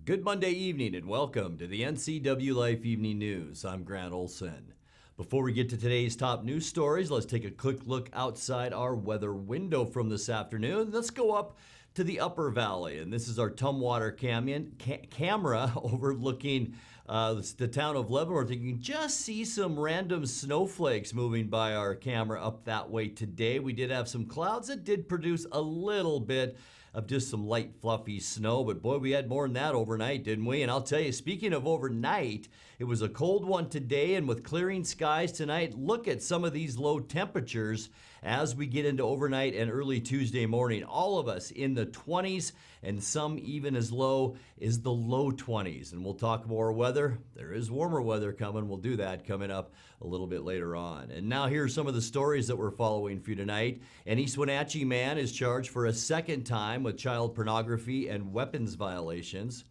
Good Monday evening and welcome to the NCWLIFE Evening News. I'm Grant Olson. Before we get to today's top news stories, let's take a quick look outside our weather window from this afternoon. Let's go up to the Upper Valley, and this is our Tumwater camera overlooking the town of Leavenworth. You can just see some random snowflakes moving by our camera up that way today. We did have some clouds that did produce a little bit of just some light fluffy snow, but boy, we had more than that overnight, didn't we? And I'll tell you, speaking of overnight, it was a cold one today, and with clearing skies tonight, look at some of these low temperatures as we get into overnight and early Tuesday morning. All of us in the 20s, and some even as low as the low 20s. And we'll talk more weather. There is warmer weather coming. We'll do that coming up a little bit later on. And now here are some of the stories that we're following for you tonight. An East Wenatchee man is charged for a second time with child pornography and weapons violations.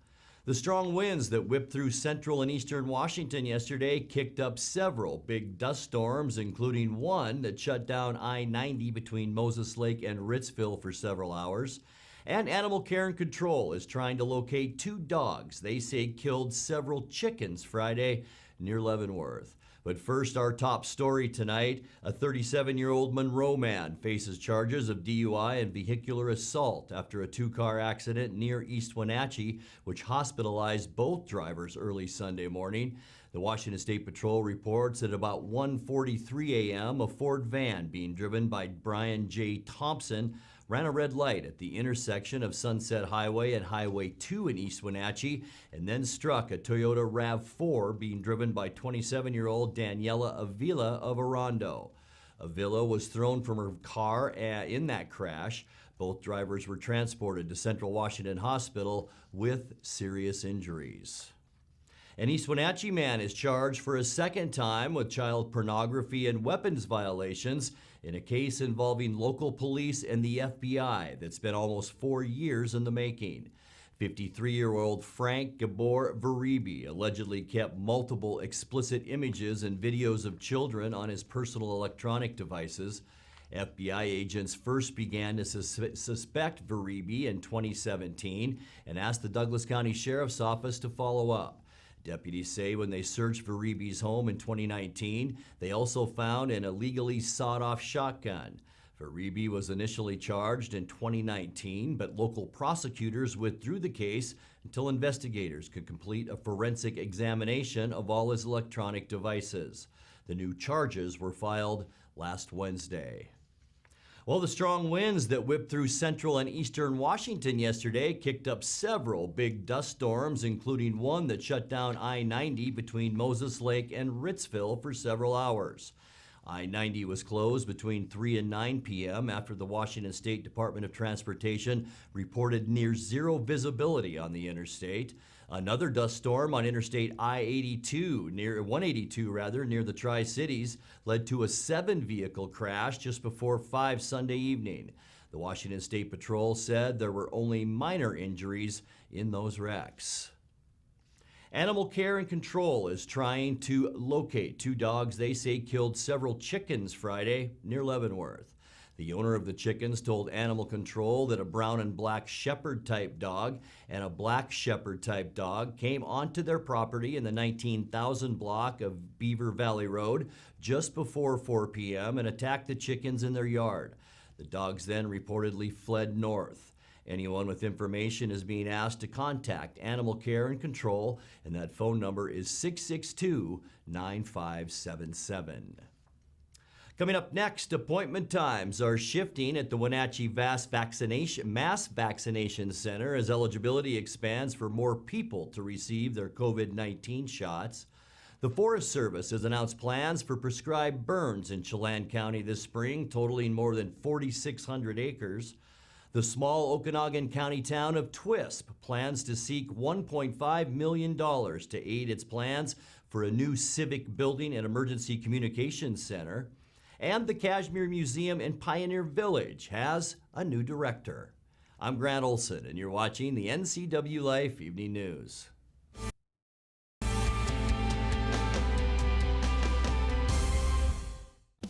The strong winds that whipped through central and eastern Washington yesterday kicked up several big dust storms, including one that shut down I-90 between Moses Lake and Ritzville for several hours. And Animal Care and Control is trying to locate two dogs they say killed several chickens Friday near Leavenworth. But first, our top story tonight, a 37-year-old Monroe man faces charges of DUI and vehicular assault after a two-car accident near East Wenatchee, which hospitalized both drivers early Sunday morning. The Washington State Patrol reports at about 1:43 a.m., a Ford van being driven by Brian J. Thompson ran a red light at the intersection of Sunset Highway and Highway 2 in East Wenatchee and then struck a Toyota RAV4 being driven by 27-year-old Daniela Avila of Orondo. Avila was thrown from her car in that crash. Both drivers were transported to Central Washington Hospital with serious injuries. An East Wenatchee man is charged for a second time with child pornography and weapons violations in a case involving local police and the FBI that's been almost 4 years in the making. 53-year-old Frank Gabor Veribi allegedly kept multiple explicit images and videos of children on his personal electronic devices. FBI agents first began to suspect Veribi in 2017 and asked the Douglas County Sheriff's Office to follow up. Deputies say when they searched Veribi's home in 2019, they also found an illegally sawed-off shotgun. Veribi was initially charged in 2019, but local prosecutors withdrew the case until investigators could complete a forensic examination of all his electronic devices. The new charges were filed last Wednesday. Well, the strong winds that whipped through central and eastern Washington yesterday kicked up several big dust storms, including one that shut down I-90 between Moses Lake and Ritzville for several hours. I-90 was closed between 3 and 9 p.m. after the Washington State Department of Transportation reported near zero visibility on the interstate. Another dust storm on Interstate I-82, near 182 rather, near the Tri-Cities, led to a 7-vehicle crash just before 5 Sunday evening. The Washington State Patrol said there were only minor injuries in those wrecks. Animal Care and Control is trying to locate two dogs they say killed several chickens Friday near Leavenworth. The owner of the chickens told Animal Control that a brown and black shepherd type dog and a black shepherd type dog came onto their property in the 19,000 block of Beaver Valley Road just before 4 p.m. and attacked the chickens in their yard. The dogs then reportedly fled north. Anyone with information is being asked to contact Animal Care and Control, and that phone number is 662-9577. Coming up next, appointment times are shifting at the Wenatchee Mass Vaccination Center as eligibility expands for more people to receive their COVID-19 shots. The Forest Service has announced plans for prescribed burns in Chelan County this spring, totaling more than 4,600 acres. The small Okanagan County town of Twisp plans to seek $1.5 million to aid its plans for a new civic building and emergency communications center. And the Kashmir Museum in Pioneer Village has a new director. I'm Grant Olson, and you're watching the NCWLIFE Evening News.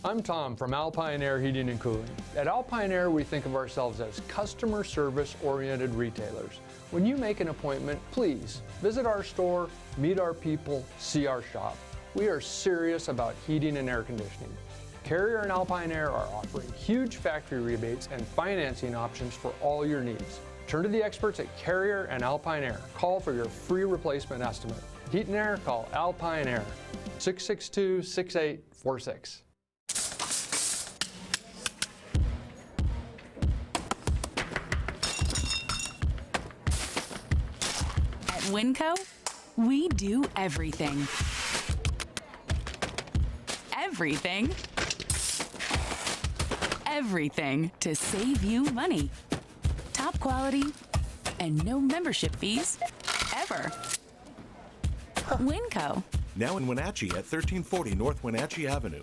I'm Tom from Alpine Air Heating and Cooling. At Alpine Air, we think of ourselves as customer service-oriented retailers. When you make an appointment, please visit our store, meet our people, see our shop. We are serious about heating and air conditioning. Carrier and Alpine Air are offering huge factory rebates and financing options for all your needs. Turn to the experts at Carrier and Alpine Air. Call for your free replacement estimate. Heat and air, call Alpine Air, 662-6846. At Winco, we do everything. Everything. Everything to save you money. Top quality and no membership fees ever. Winco. Now in Wenatchee at 1340 North Wenatchee Avenue.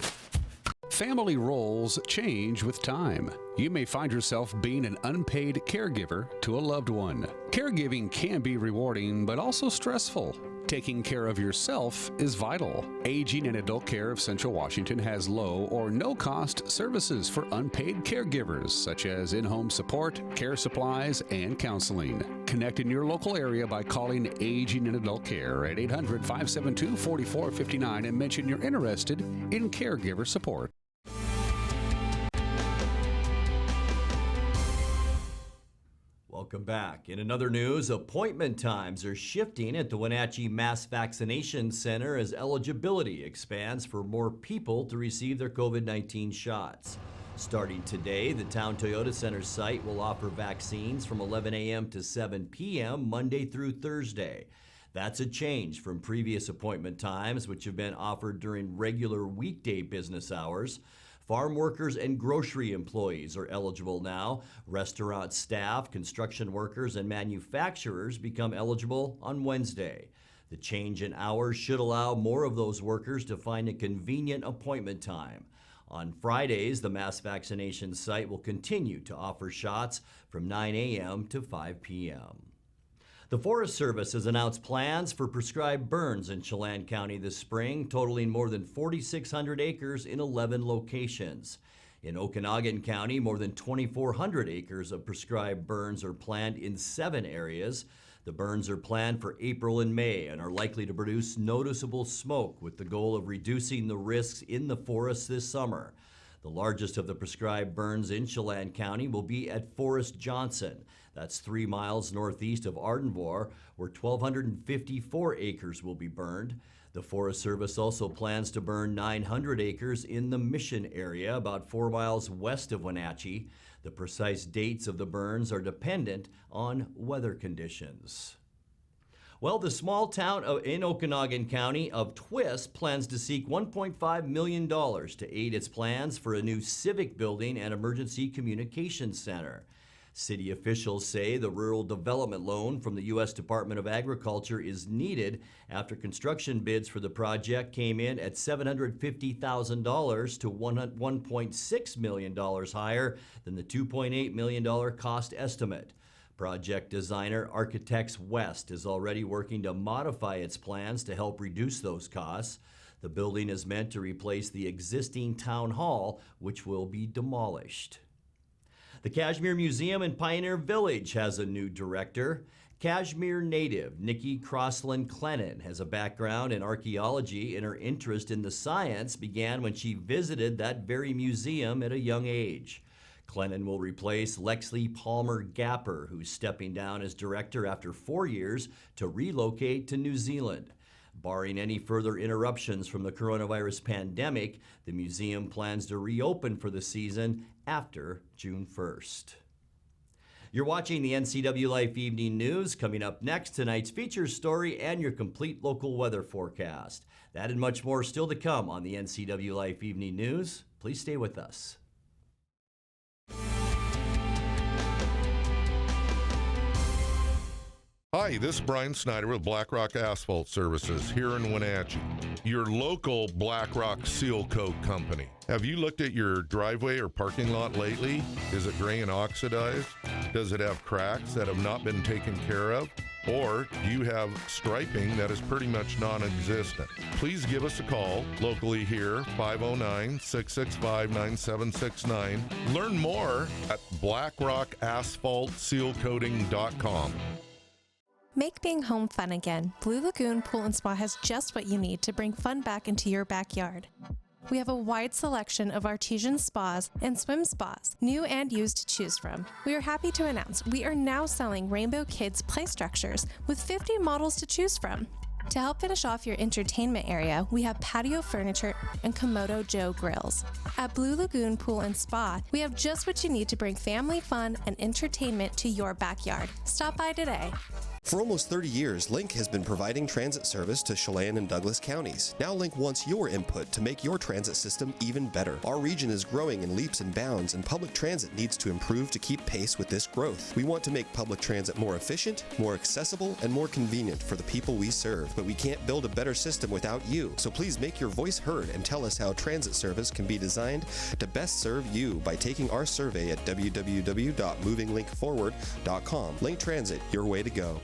Family roles change with time. You may find yourself being an unpaid caregiver to a loved one. Caregiving can be rewarding, but also stressful. Taking care of yourself is vital. Aging and Adult Care of Central Washington has low or no cost services for unpaid caregivers, such as in-home support, care supplies, and counseling. Connect in your local area by calling Aging and Adult Care at 800-572-4459 and mention you're interested in caregiver support. Welcome back. In another news, appointment times are shifting at the Wenatchee Mass Vaccination Center as eligibility expands for more people to receive their COVID-19 shots. Starting today, the Town Toyota Center site will offer vaccines from 11 a.m. to 7 p.m. Monday through Thursday. That's a change from previous appointment times, which have been offered during regular weekday business hours. Farm workers and grocery employees are eligible now. Restaurant staff, construction workers, and manufacturers become eligible on Wednesday. The change in hours should allow more of those workers to find a convenient appointment time. On Fridays, the mass vaccination site will continue to offer shots from 9 a.m. to 5 p.m. The Forest Service has announced plans for prescribed burns in Chelan County this spring, totaling more than 4,600 acres in 11 locations. In Okanogan County, more than 2,400 acres of prescribed burns are planned in 7 areas. The burns are planned for April and May and are likely to produce noticeable smoke with the goal of reducing the risks in the forests this summer. The largest of the prescribed burns in Chelan County will be at Forest Johnson. That's 3 miles northeast of Ardenvohr, where 1,254 acres will be burned. The Forest Service also plans to burn 900 acres in the Mission area, about 4 miles west of Wenatchee. The precise dates of the burns are dependent on weather conditions. Well, the small town in Okanogan County of Twist plans to seek $1.5 million to aid its plans for a new civic building and emergency communications center. City officials say the rural development loan from the U.S. Department of Agriculture is needed after construction bids for the project came in at $750,000 to $1.6 million higher than the $2.8 million cost estimate. Project designer Architects West is already working to modify its plans to help reduce those costs. The building is meant to replace the existing town hall, which will be demolished. The Kashmir Museum in Pioneer Village has a new director. Kashmir native Nikki Crossland Clennon has a background in archaeology, and her interest in the science began when she visited that very museum at a young age. Clennon will replace Lexley Palmer Gapper, who's stepping down as director after 4 years to relocate to New Zealand. Barring any further interruptions from the coronavirus pandemic, the museum plans to reopen for the season after June 1st. You're watching the NCWLIFE Evening News. Coming up next, tonight's feature story and your complete local weather forecast. That and much more still to come on the NCWLIFE Evening News. Please stay with us. Hi, this is Brian Snyder with Black Rock Asphalt Services here in Wenatchee, your local Black Rock Seal Coat company. Have you looked at your driveway or parking lot lately? Is it gray and oxidized? Does it have cracks that have not been taken care of? Or do you have striping that is pretty much non-existent? Please give us a call locally here, 509-665-9769. Learn more at blackrockasphaltsealcoating.com. Make being home fun again. Blue Lagoon Pool and Spa has just what you need to bring fun back into your backyard. We have a wide selection of artesian spas and swim spas, new and used, to choose from. We are happy to announce we are now selling Rainbow Kids play structures with 50 models to choose from. To help finish off your entertainment area, we have patio furniture and Komodo Joe grills. At Blue Lagoon Pool and Spa, we have just what you need to bring family fun and entertainment to your backyard. Stop by today. For almost 30 years, Link has been providing transit service to Chelan and Douglas counties. Now Link wants your input to make your transit system even better. Our region is growing in leaps and bounds, and public transit needs to improve to keep pace with this growth. We want to make public transit more efficient, more accessible, and more convenient for the people we serve, but we can't build a better system without you. So please make your voice heard and tell us how transit service can be designed to best serve you by taking our survey at www.movinglinkforward.com. Link Transit, your way to go.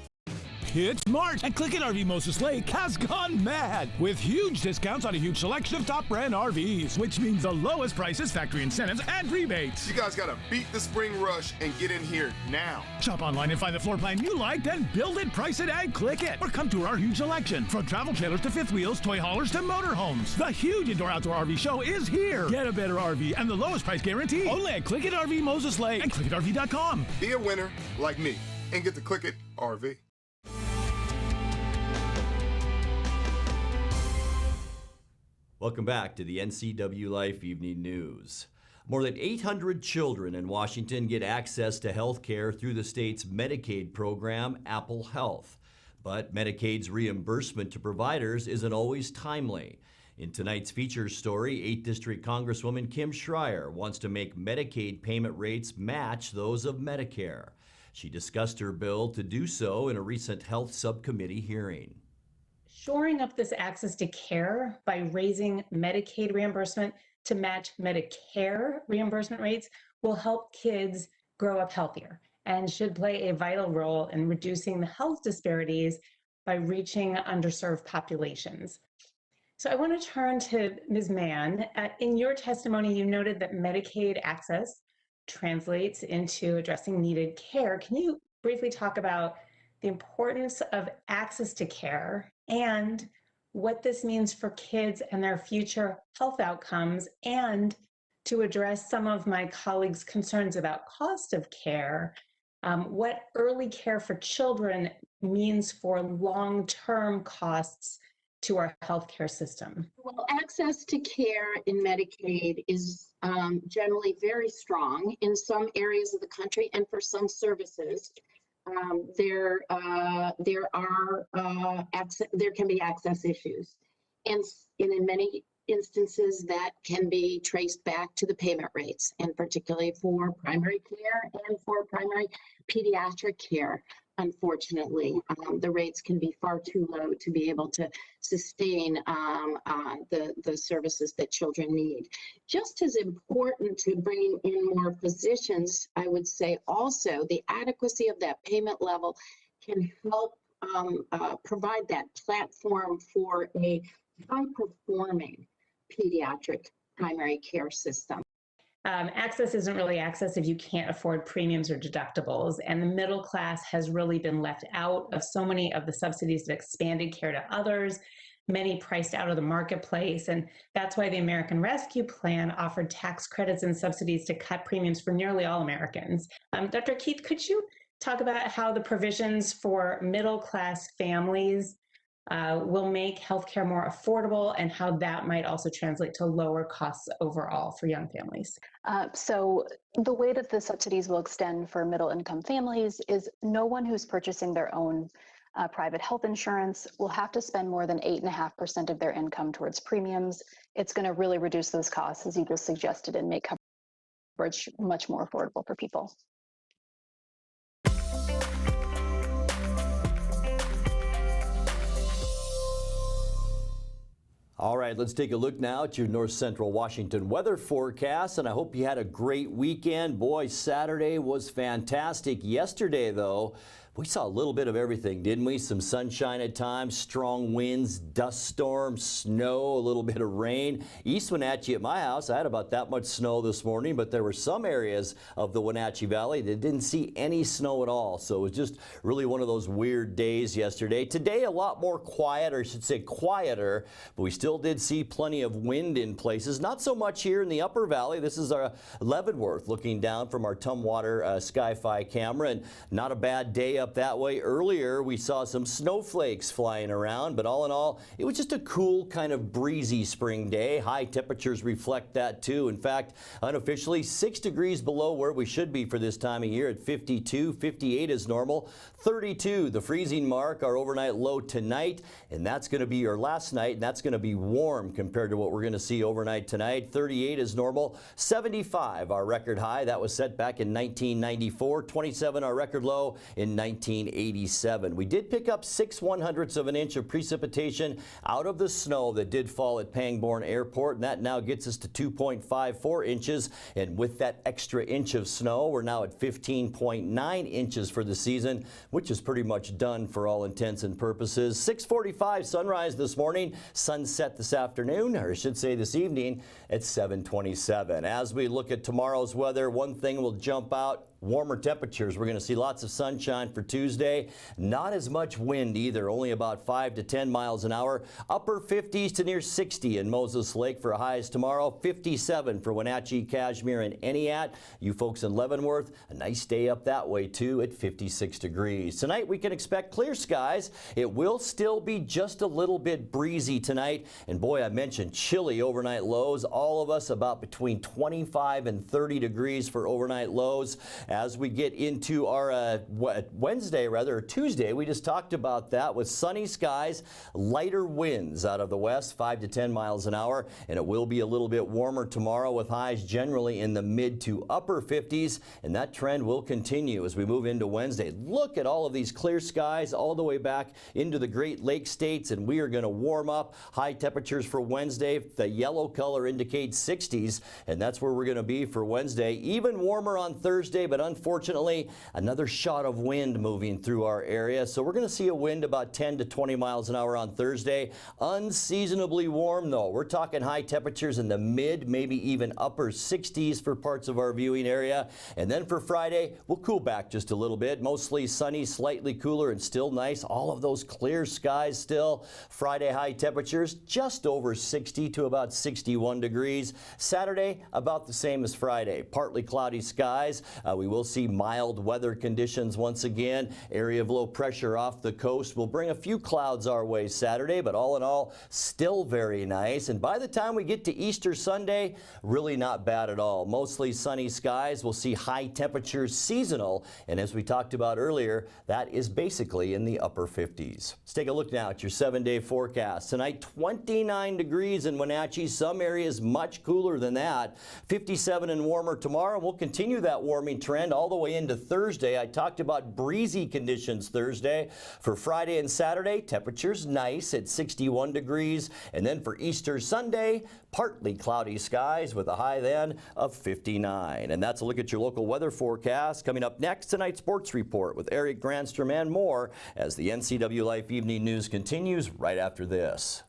It's March, and Click It RV Moses Lake has gone mad with huge discounts on a huge selection of top brand RVs, which means the lowest prices, factory incentives, and rebates. You guys gotta beat the spring rush and get in here now. Shop online and find the floor plan you like, then build it, price it, and click it. Or come to our huge selection, from travel trailers to fifth wheels, toy haulers to motorhomes. The huge indoor-outdoor RV show is here. Get a better RV and the lowest price guarantee only at Click It RV Moses Lake and ClickItRV.com. Be a winner like me and get the Click It RV. Welcome back to the NCWLIFE Evening News. More than 800 children in Washington get access to health care through the state's Medicaid program, Apple Health. But Medicaid's reimbursement to providers isn't always timely. In tonight's feature story, 8th District Congresswoman Kim Schreier wants to make Medicaid payment rates match those of Medicare. She discussed her bill to do so in a recent Health Subcommittee hearing. Shoring up this access to care by raising Medicaid reimbursement to match Medicare reimbursement rates will help kids grow up healthier and should play a vital role in reducing the health disparities by reaching underserved populations. So I want to turn to Ms. Mann. In your testimony, you noted that Medicaid access translates into addressing needed care. Can you briefly talk about the importance of access to care and what this means for kids and their future health outcomes, and to address some of my colleagues' concerns about cost of care, what early care for children means for long-term costs to our healthcare system? Well, access to care in Medicaid is generally very strong in some areas of the country, and for some services, there can be access issues, and in many instances that can be traced back to the payment rates, and particularly for primary care and for primary pediatric care. Unfortunately, the rates can be far too low to be able to sustain the services that children need. Just as important to bringing in more physicians, I would say also the adequacy of that payment level can help provide that platform for a high-performing pediatric primary care system. Access isn't really access if you can't afford premiums or deductibles, and the middle class has really been left out of so many of the subsidies that expanded care to others, many priced out of the marketplace, and that's why the American Rescue Plan offered tax credits and subsidies to cut premiums for nearly all Americans. Dr. Keith, could you talk about how the provisions for middle class families will make healthcare more affordable, and how that might also translate to lower costs overall for young families? So the way that the subsidies will extend for middle income families is no one who's purchasing their own private health insurance will have to spend more than 8.5% of their income towards premiums. It's going to really reduce those costs, as you just suggested, and make coverage much more affordable for people. All right, let's take a look now at your north central Washington weather forecast, and I hope you had a great weekend. Boy, Saturday was fantastic. Yesterday, though, We saw a little bit of everything, didn't we? Some sunshine at times, strong winds, dust storms, snow, a little bit of rain. East Wenatchee at my house, I had about that much snow this morning, but there were some areas of the Wenatchee Valley that didn't see any snow at all. So it was just really one of those weird days yesterday. Today, a lot more quiet, or I should say quieter, but we still did see plenty of wind in places. Not so much here in the Upper Valley. This is our Leavenworth looking down from our Tumwater Sky-Fi camera, and not a bad day up that way. Earlier, we saw some snowflakes flying around, but all in all, it was just a cool, kind of breezy spring day. High temperatures reflect that too. In fact, unofficially 6 degrees below where we should be for this time of year at 52, 58 is normal, 32 the freezing mark, our overnight low tonight, and that's going to be our last night, and that's going to be warm compared to what we're going to see overnight tonight. 38 is normal, 75 our record high, that was set back in 1994, 27 our record low in 1987. We did pick up 6/100ths of an inch of precipitation out of the snow that did fall at Pangbourne Airport, and that now gets us to 2.54 inches. And with that extra inch of snow, we're now at 15.9 inches for the season, which is pretty much done for all intents and purposes. 6:45 sunrise this morning, sunset this afternoon, or I should say this evening at 7:27. As we look at tomorrow's weather, one thing will jump out. Warmer temperatures. We're going to see lots of sunshine for Tuesday. Not as much wind either, only about 5 to 10 miles an hour. Upper 50s to near 60 in Moses Lake for highs tomorrow. 57 for Wenatchee, Cashmere, and Entiat. You folks in Leavenworth, a nice day up that way too at 56 degrees. Tonight we can expect clear skies. It will still be just a little bit breezy tonight. And boy, I mentioned chilly overnight lows. All of us about between 25 and 30 degrees for overnight lows. As we get into our Wednesday, or Tuesday, we just talked about that with sunny skies, lighter winds out of the west, 5 to 10 miles an hour, and it will be a little bit warmer tomorrow with highs generally in the mid to upper 50s, and that trend will continue as we move into Wednesday. Look at all of these clear skies all the way back into the Great Lakes states, and we are going to warm up. High temperatures for Wednesday. The yellow color indicates 60s, and that's where we're going to be for Wednesday. Even warmer on Thursday, but unfortunately, another shot of wind moving through our area. So we're going to see a wind about 10 to 20 miles an hour on Thursday. Unseasonably warm, though. We're talking high temperatures in the mid, maybe even upper 60s for parts of our viewing area. And then for Friday, we'll cool back just a little bit. Mostly sunny, slightly cooler, and still nice. All of those clear skies still. Friday high temperatures just over 60 to about 61 degrees. Saturday, about the same as Friday. Partly cloudy skies. We will see mild weather conditions once again. Area of low pressure off the coast will bring a few clouds our way Saturday, but all in all, still very nice. And by the time we get to Easter Sunday, really not bad at all. Mostly sunny skies. We'll see high temperatures seasonal, and as we talked about earlier, that is basically in the upper 50s. Let's take a look now at your 7-day forecast. Tonight, 29 degrees in Wenatchee. Some areas much cooler than that. 57 and warmer tomorrow. We'll continue that warming trend all the way into Thursday. I talked about breezy conditions Thursday. For Friday and Saturday, temperatures nice at 61 degrees. And then for Easter Sunday, partly cloudy skies with a high then of 59. And that's a look at your local weather forecast. Coming up next, tonight's sports report with Eric Granstrom and more as the NCWLIFE Evening News continues right after this.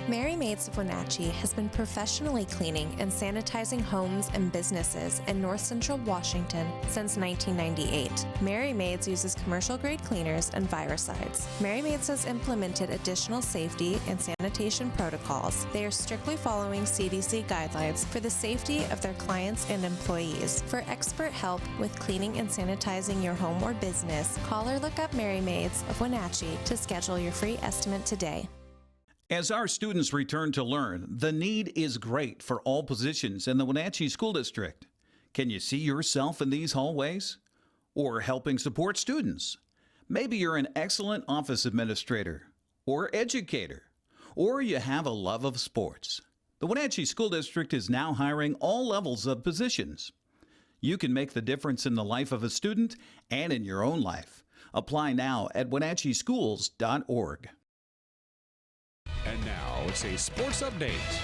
Mary Maids of Wenatchee has been professionally cleaning and sanitizing homes and businesses in North Central Washington since 1998. Mary Maids uses commercial-grade cleaners and viricides. Mary Maids has implemented additional safety and sanitation protocols. They are strictly following CDC guidelines for the safety of their clients and employees. For expert help with cleaning and sanitizing your home or business, call or look up Mary Maids of Wenatchee to schedule your free estimate today. As our students return to learn, the need is great for all positions in the Wenatchee School District. Can you see yourself in these hallways? Or helping support students? Maybe you're an excellent office administrator or educator, or you have a love of sports. The Wenatchee School District is now hiring all levels of positions. You can make the difference in the life of a student and in your own life. Apply now at wenatcheeschools.org. And now it's a sports update.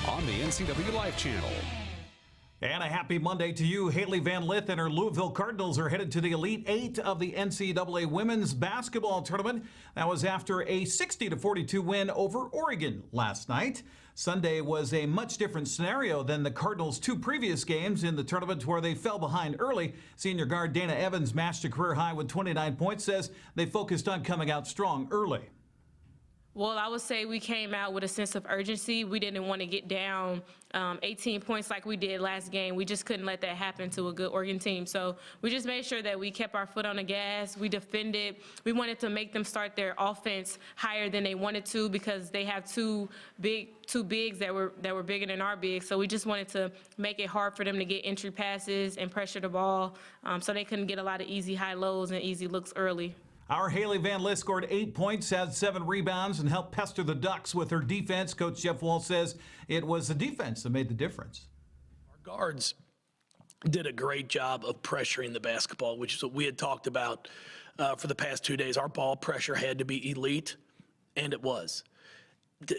on the NCWLIFE channel. And a happy Monday to you. Haley Van Lith and her Louisville Cardinals are headed to the Elite Eight of the NCAA Women's Basketball Tournament. That was after a 60-42 win over Oregon last night. Sunday was a much different scenario than the Cardinals' two previous games in the tournament where they fell behind early. Senior guard Dana Evans matched a career high with 29 points, says they focused on coming out strong early. Well, I would say we came out with a sense of urgency. We didn't want to get down 18 points like we did last game. We just couldn't let that happen to a good Oregon team. So we just made sure that we kept our foot on the gas. We defended. We wanted to make them start their offense higher than they wanted to because they have two bigs that were bigger than our bigs. So we just wanted to make it hard for them to get entry passes and pressure the ball so they couldn't get a lot of easy high lows and easy looks early. Our Haley Van Lith scored 8 points, had 7 rebounds, and helped pester the Ducks with her defense. Coach Jeff Wall says it was the defense that made the difference. Our guards did a great job of pressuring the basketball, which is what we had talked about for the past 2 days. Our ball pressure had to be elite, and it was.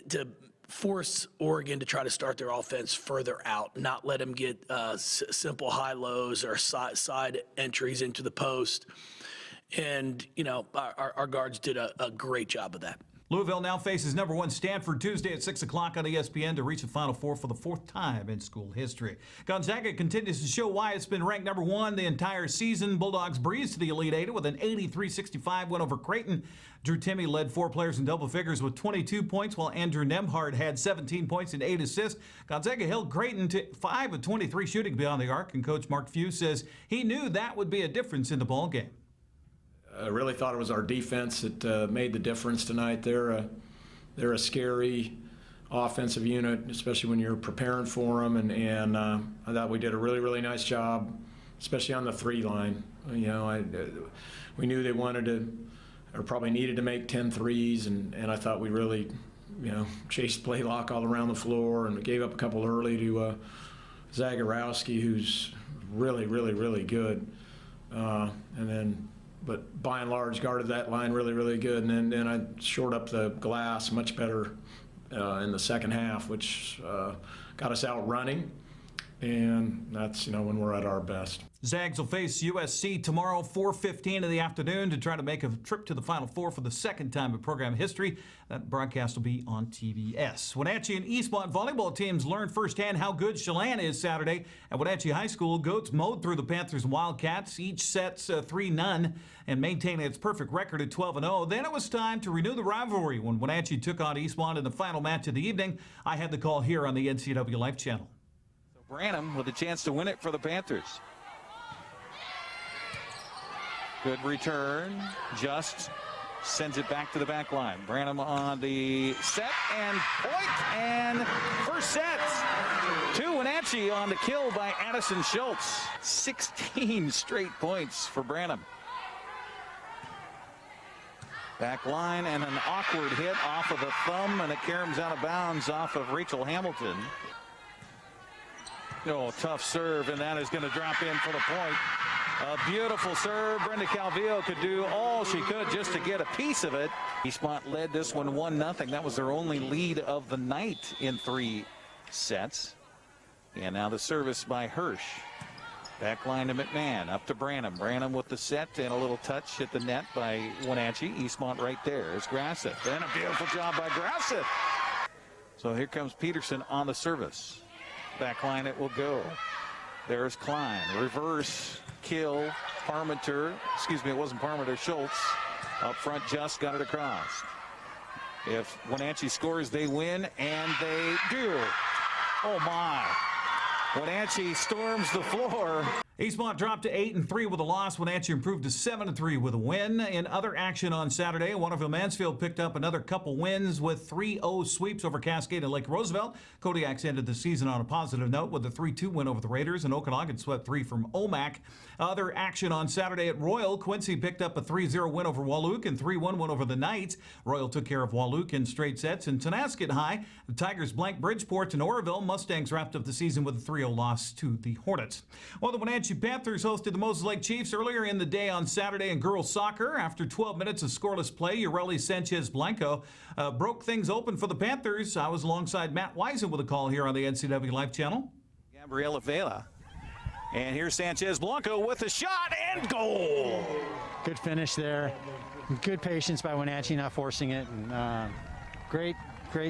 To force Oregon to try to start their offense further out, not let them get simple high-lows or side entries into the post. And, you know, our guards did a great job of that. Louisville now faces number 1 Stanford Tuesday at 6 o'clock on ESPN to reach the Final Four for the 4th time in school history. Gonzaga continues to show why it's been ranked number 1 the entire season. Bulldogs breezed to the Elite Eight with an 83-65 win over Creighton. Drew Timme led 4 players in double figures with 22 points, while Andrew Nembhard had 17 points and 8 assists. Gonzaga held Creighton to 5 of 23 shooting beyond the arc, and Coach Mark Few says he knew that would be a difference in the ball game. I really thought it was our defense that made the difference tonight. They're a scary offensive unit, especially when you're preparing for them. And I thought we did a really, really nice job, especially on the 3 line. You know, we knew they wanted to, or probably needed to make 10 threes, and I thought we really, you know, chased Playlock all around the floor, and we gave up a couple early to Zagorowski, who's really, really, really good. But by and large, guarded that line really, really good. And then I shored up the glass much better in the second half, which got us out running. And that's, you know, when we're at our best. Zags will face USC tomorrow, 4:15 in the afternoon, to try to make a trip to the Final Four for the second time in program history. That broadcast will be on TBS. Wenatchee and Eastmont volleyball teams learned firsthand how good Chelan is Saturday. At Wenatchee High School, Goats mowed through the Panthers and Wildcats, each sets 3-0, and maintaining its perfect record at 12-0. Then it was time to renew the rivalry when Wenatchee took on Eastmont in the final match of the evening. I had the call here on the NCWLIFE channel. Branham with a chance to win it for the Panthers. Good return. Just sends it back to the back line. Branham on the set and point, and first set to Wenatchee on the kill by Addison Schultz. 16 straight points for Branham. Back line and an awkward hit off of the thumb, and it caroms out of bounds off of Rachel Hamilton. Oh, tough serve, and that is going to drop in for the point. A beautiful serve. Brenda Calvillo could do all she could just to get a piece of it. Eastmont led this one 1-0. That was their only lead of the night in 3 sets. And now the service by Hirsch. Back line to McMahon, up to Branham. Branham with the set and a little touch at the net by Wenatchee. Eastmont right there is Grasseth. And a beautiful job by Grasseth. So here comes Peterson on the service. Back line it will go. There's Klein. Reverse kill. Parmenter. Excuse me, it wasn't Parmenter. Schultz. Up front, just got it across. If Wenatchee scores, they win, and they do. Oh, my. Wenatchee storms the floor. Eastmont dropped to 8-3 with a loss. Wenatchee improved to 7-3 with a win. In other action on Saturday, Waterville-Mansfield picked up another couple wins with 3-0 sweeps over Cascade and Lake Roosevelt. Kodiaks ended the season on a positive note with a 3-2 win over the Raiders, and Okanagan swept 3 from OMAC. Other action on Saturday at Royal, Quincy picked up a 3-0 win over Wahluke and 3-1 win over the Knights. Royal took care of Wahluke in straight sets. In Tonasket High, the Tigers blanked Bridgeport and Oroville. Mustangs wrapped up the season with a 3-0 loss to the Hornets. Well, the Wenatchee Wenatchee Panthers hosted the Moses Lake Chiefs earlier in the day on Saturday in girls soccer. After 12 minutes of scoreless play, Ureli Sanchez Blanco broke things open for the Panthers. I was alongside Matt Wiesen with a call here on the NCWLIFE channel. Gabriela Vela. And here's Sanchez Blanco with a shot and goal. Good finish there. Good patience by Wenatchee, not forcing it. And, great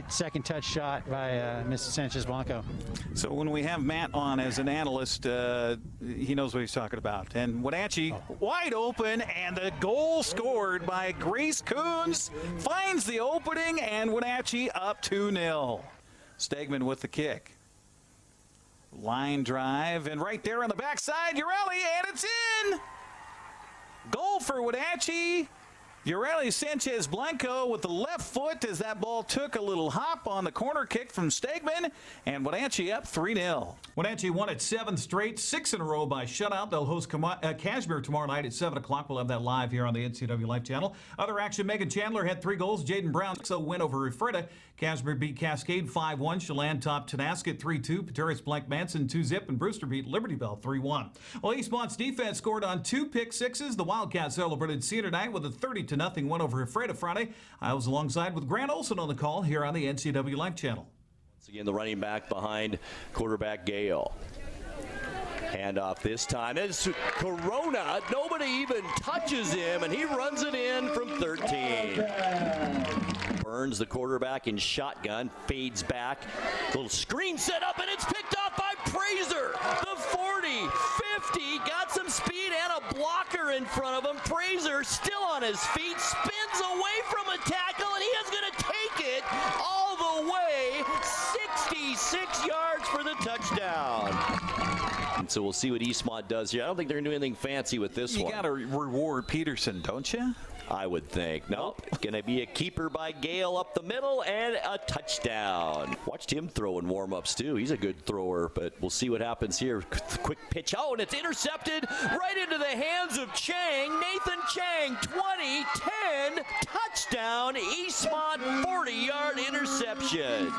second touch shot by Mr. Sanchez Blanco. So when we have Matt on as an analyst, he knows what he's talking about. And Wenatchee wide open, and the goal scored by Grace Coons finds the opening, and Wenatchee up 2-0. Stegman with the kick. Line drive, and right there on the backside, Ureli, and it's in! Goal for Wenatchee. Ureli Sanchez Blanco with the left foot as that ball took a little hop on the corner kick from Stegman, and Wenatchee up 3-0. Wenatchee won its 7th straight, 6 in a row by shutout. They'll host Kashmir tomorrow night at 7 o'clock. We'll have that live here on the NCWLIFE channel. Other action, Megan Chandler had 3 goals. Jaden Brown, a win over Ephrata. Kashmir beat Cascade 5-1. Chelan topped Tonasket 3-2. Pateris Blank Manson 2-0. And Brewster beat Liberty Bell 3-1. Well, Eastmont's defense scored on 2 pick sixes. The Wildcats celebrated senior night with a 30-0 win over Ephrata Friday. I was alongside with Grant Olson on the call here on the NCWLIFE channel. Once again, the running back behind quarterback Gale. Handoff this time. It's Corona. Nobody even touches him, and he runs it in from 13. Burns, the quarterback, in shotgun, fades back. Little screen set up, and it's picked off by Fraser. The 40, 50, got some speed and a blocker in front of him. Fraser still on his feet, spins away from a tackle, and he is going to take it all the way 66 yards for the touchdown. And so we'll see what Eastmont does here. I don't think they're going to do anything fancy with this one. You got to reward Peterson, don't you? I would think. Nope. Going to be a keeper by Gale up the middle and a touchdown. Watched him throw in warm-ups too. He's a good thrower, but we'll see what happens here. Quick pitch. Oh, and it's intercepted right into the hands of Chang. Nathan Chang, 20-10, touchdown. Eastmont 40-yard interception.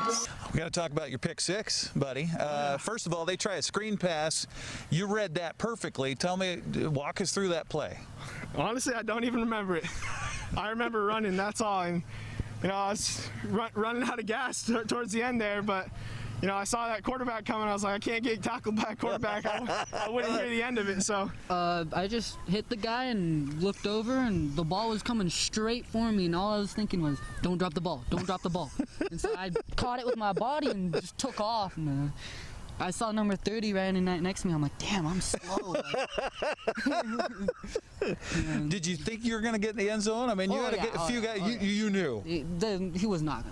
We got to talk about your pick six, buddy. First of all, they try a screen pass. You read that perfectly. Walk us through that play. Honestly, I don't even remember it. I remember running, that's all. And, I was running out of gas towards the end there, but, I saw that quarterback coming. I was like, I can't get tackled by a quarterback. I wouldn't hear the end of it, so. I just hit the guy and looked over, and the ball was coming straight for me, and all I was thinking was, don't drop the ball, don't drop the ball. And so I caught it with my body and just took off. And, I saw number 30 running next to me. I'm like, damn, I'm slow. Did you think you were going to get in the end zone? I mean, you had to get a few guys. You knew. He was not.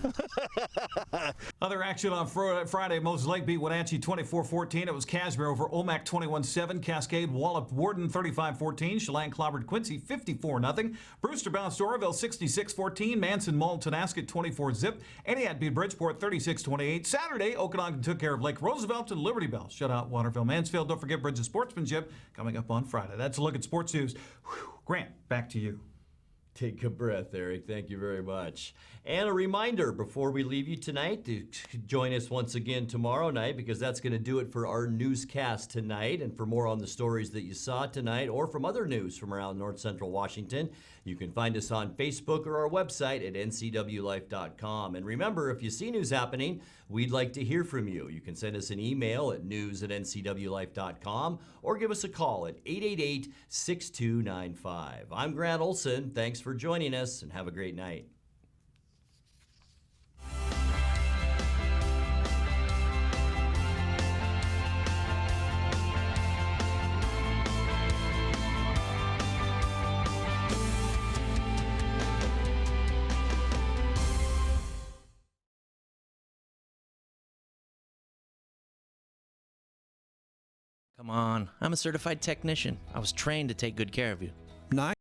Other action on Friday, Moses Lake beat Wenatchee 24-14. It was Kashmir over Omak 21-7. Cascade walloped Warden 35-14. Chelan clobbered Quincy 54-0. Brewster bounced Oroville 66-14. Manson mauled Tonasket 24-0. Entiat beat Bridgeport 36-28. Saturday, Okanagan took care of Lake Roosevelt and Liberty Bell shut out Waterville Mansfield. Don't forget Bridges Sportsmanship coming up on Friday. That's a look at sports news. Whew. Grant, back to you. Take a breath, Eric. Thank you very much. And a reminder before we leave you tonight to join us once again tomorrow night, because that's going to do it for our newscast tonight. And for more on the stories that you saw tonight or from other news from around North Central Washington, you can find us on Facebook or our website at ncwlife.com. And remember, if you see news happening, we'd like to hear from you. You can send us an email at news@ncwlife.com or give us a call at 888-6295. I'm Grant Olson. Thanks for joining us, and have a great night. Come on, I'm a certified technician. I was trained to take good care of you. 9.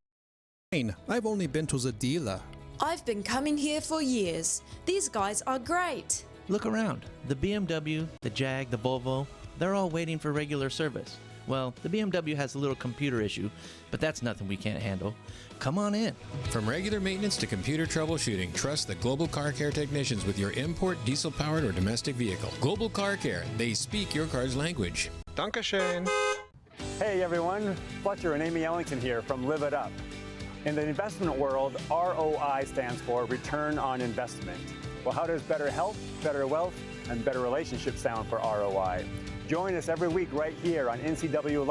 I've only been to the dealer. I've been coming here for years. These guys are great. Look around. The BMW, the Jag, the Volvo, they're all waiting for regular service. Well, the BMW has a little computer issue, but that's nothing we can't handle. Come on in. From regular maintenance to computer troubleshooting, trust the Global Car Care technicians with your import, diesel-powered, or domestic vehicle. Global Car Care. They speak your car's language. Dankeschön. Hey everyone, Fletcher and Amy Ellington here from Live It Up. In the investment world, ROI stands for Return on Investment. Well, how does better health, better wealth, and better relationships sound for ROI? Join us every week right here on NCWLIFE.